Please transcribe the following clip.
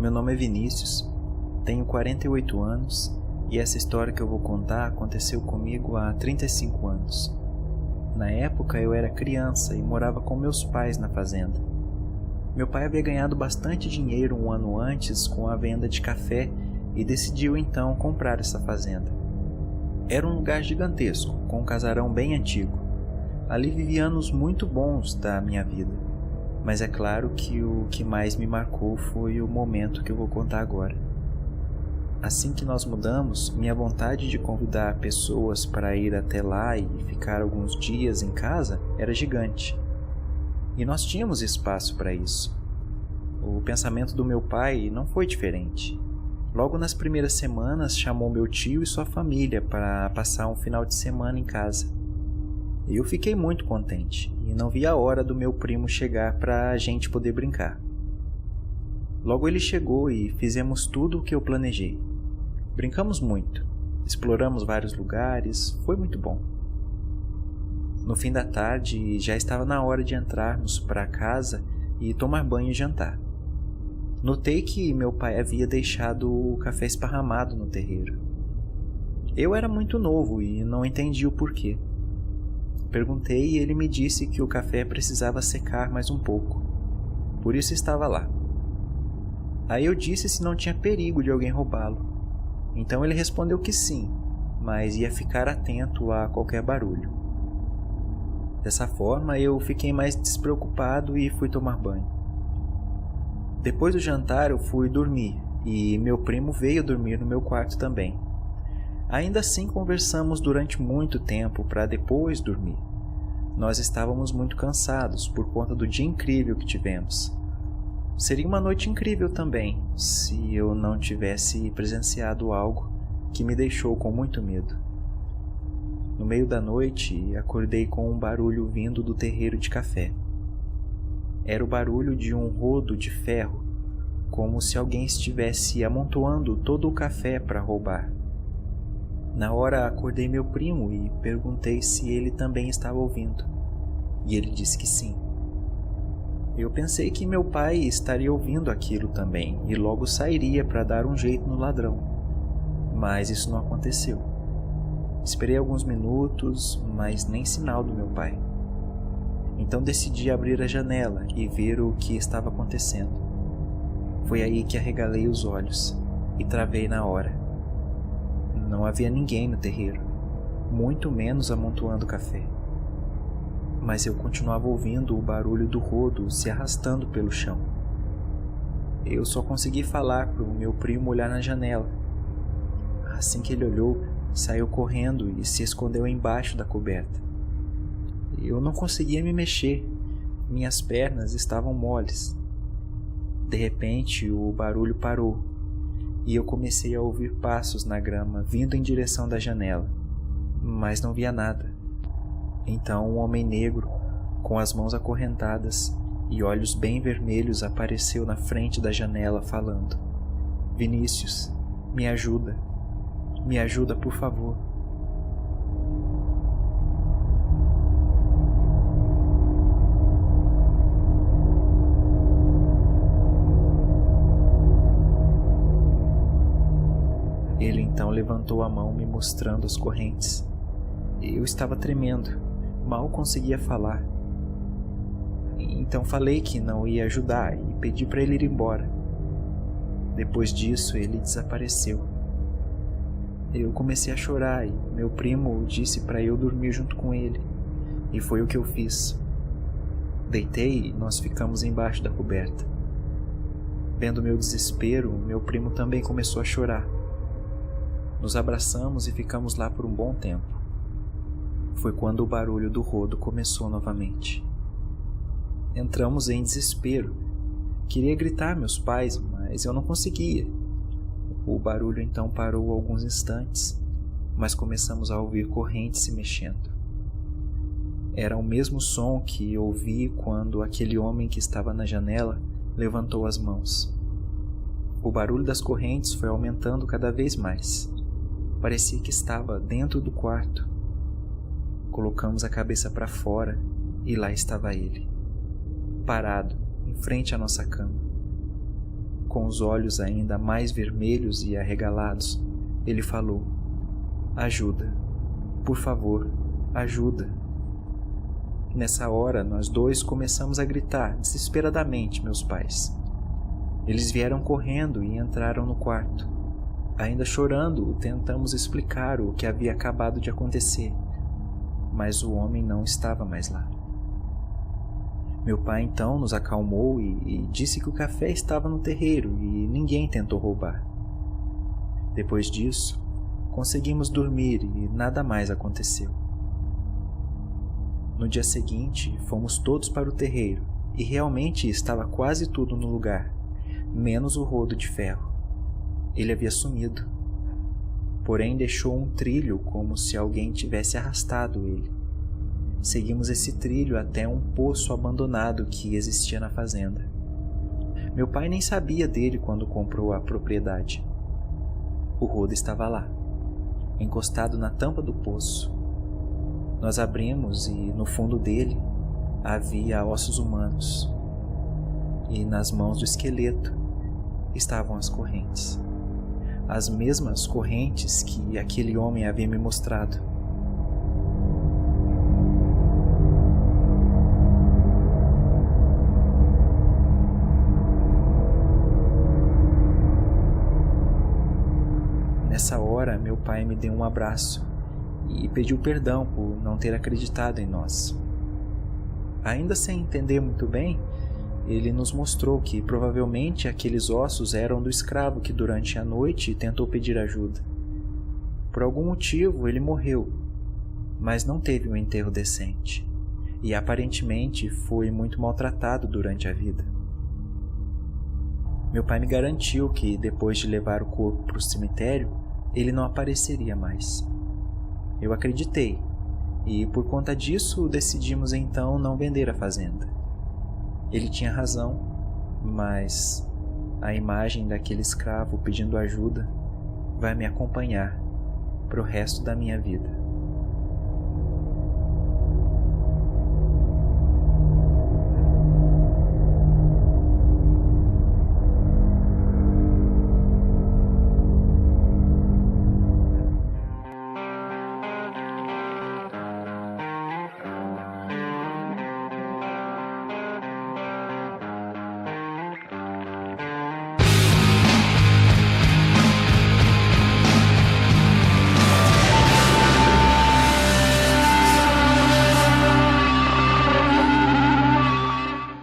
meu nome é Vinícius, tenho 48 anos e essa história que eu vou contar aconteceu comigo há 35 anos. Na época eu era criança e morava com meus pais na fazenda. Meu pai havia ganhado bastante dinheiro um ano antes com a venda de café e decidiu então comprar essa fazenda. Era um lugar gigantesco, com um casarão bem antigo. Ali vivi anos muito bons da minha vida. Mas é claro que o que mais me marcou foi o momento que eu vou contar agora. Assim que nós mudamos, minha vontade de convidar pessoas para ir até lá e ficar alguns dias em casa era gigante. E nós tínhamos espaço para isso. O pensamento do meu pai não foi diferente. Logo nas primeiras semanas, chamou meu tio e sua família para passar um final de semana em casa. Eu fiquei muito contente e não vi a hora do meu primo chegar para a gente poder brincar. Logo ele chegou e fizemos tudo o que eu planejei. Brincamos muito, exploramos vários lugares, foi muito bom. No fim da tarde já estava na hora de entrarmos para casa e tomar banho e jantar. Notei que meu pai havia deixado o café esparramado no terreiro. Eu era muito novo e não entendi o porquê. Perguntei e ele me disse que o café precisava secar mais um pouco. Por isso estava lá. Aí eu disse se não tinha perigo de alguém roubá-lo. Então ele respondeu que sim, mas ia ficar atento a qualquer barulho. Dessa forma eu fiquei mais despreocupado e fui tomar banho. Depois do jantar eu fui dormir e meu primo veio dormir no meu quarto também. Ainda assim conversamos durante muito tempo para depois dormir. Nós estávamos muito cansados por conta do dia incrível que tivemos. Seria uma noite incrível também, se eu não tivesse presenciado algo que me deixou com muito medo. No meio da noite, acordei com um barulho vindo do terreiro de café. Era o barulho de um rodo de ferro, como se alguém estivesse amontoando todo o café para roubar. Na hora acordei meu primo e perguntei se ele também estava ouvindo, e ele disse que sim. Eu pensei que meu pai estaria ouvindo aquilo também e logo sairia para dar um jeito no ladrão, mas isso não aconteceu. Esperei alguns minutos, mas nem sinal do meu pai. Então decidi abrir a janela e ver o que estava acontecendo. Foi aí que arregalei os olhos e travei na hora. Não havia ninguém no terreiro, muito menos amontoando café. Mas eu continuava ouvindo o barulho do rodo se arrastando pelo chão. Eu só consegui falar para o meu primo olhar na janela. Assim que ele olhou, saiu correndo e se escondeu embaixo da coberta. Eu não conseguia me mexer, minhas pernas estavam moles. De repente, o barulho parou e eu comecei a ouvir passos na grama vindo em direção da janela, mas não via nada. Então um homem negro, com as mãos acorrentadas e olhos bem vermelhos, apareceu na frente da janela falando: "Vinícius, me ajuda, por favor." Ele então levantou a mão me mostrando as correntes. Eu estava tremendo, mal conseguia falar. Então falei que não ia ajudar e pedi para ele ir embora. Depois disso, ele desapareceu. Eu comecei a chorar e meu primo disse para eu dormir junto com ele, e foi o que eu fiz. Deitei e nós ficamos embaixo da coberta. Vendo meu desespero, meu primo também começou a chorar. Nos abraçamos e ficamos lá por um bom tempo. Foi quando o barulho do rodo começou novamente. Entramos em desespero. Queria gritar meus pais, mas eu não conseguia. O barulho então parou alguns instantes, mas começamos a ouvir correntes se mexendo. Era o mesmo som que ouvi quando aquele homem que estava na janela levantou as mãos. O barulho das correntes foi aumentando cada vez mais. Parecia que estava dentro do quarto. Colocamos a cabeça para fora e lá estava ele, parado, em frente à nossa cama. com os olhos ainda mais vermelhos e arregalados, ele falou: "Ajuda, por favor, ajuda." Nessa hora, nós dois começamos a gritar desesperadamente meus pais. Eles vieram correndo e entraram no quarto. Ainda chorando, tentamos explicar o que havia acabado de acontecer, mas o homem não estava mais lá. Meu pai então nos acalmou e disse que o café estava no terreiro e ninguém tentou roubar. Depois disso, conseguimos dormir e nada mais aconteceu. No dia seguinte, fomos todos para o terreiro e realmente estava quase tudo no lugar, menos o rodo de ferro. Ele havia sumido. Porém, deixou um trilho como se alguém tivesse arrastado ele. Seguimos esse trilho até um poço abandonado que existia na fazenda. Meu pai nem sabia dele quando comprou a propriedade. O rodo estava lá, encostado na tampa do poço. Nós abrimos e no fundo dele havia ossos humanos. E nas mãos do esqueleto estavam as correntes. As mesmas correntes que aquele homem havia me mostrado. Nessa hora, meu pai me deu um abraço e pediu perdão por não ter acreditado em nós. Ainda sem entender muito bem, ele nos mostrou que provavelmente aqueles ossos eram do escravo que durante a noite tentou pedir ajuda. Por algum motivo ele morreu, mas não teve um enterro decente e aparentemente foi muito maltratado durante a vida. Meu pai me garantiu que depois de levar o corpo para o cemitério, ele não apareceria mais. Eu acreditei e por conta disso decidimos então não vender a fazenda. Ele tinha razão, mas a imagem daquele escravo pedindo ajuda vai me acompanhar pro resto da minha vida.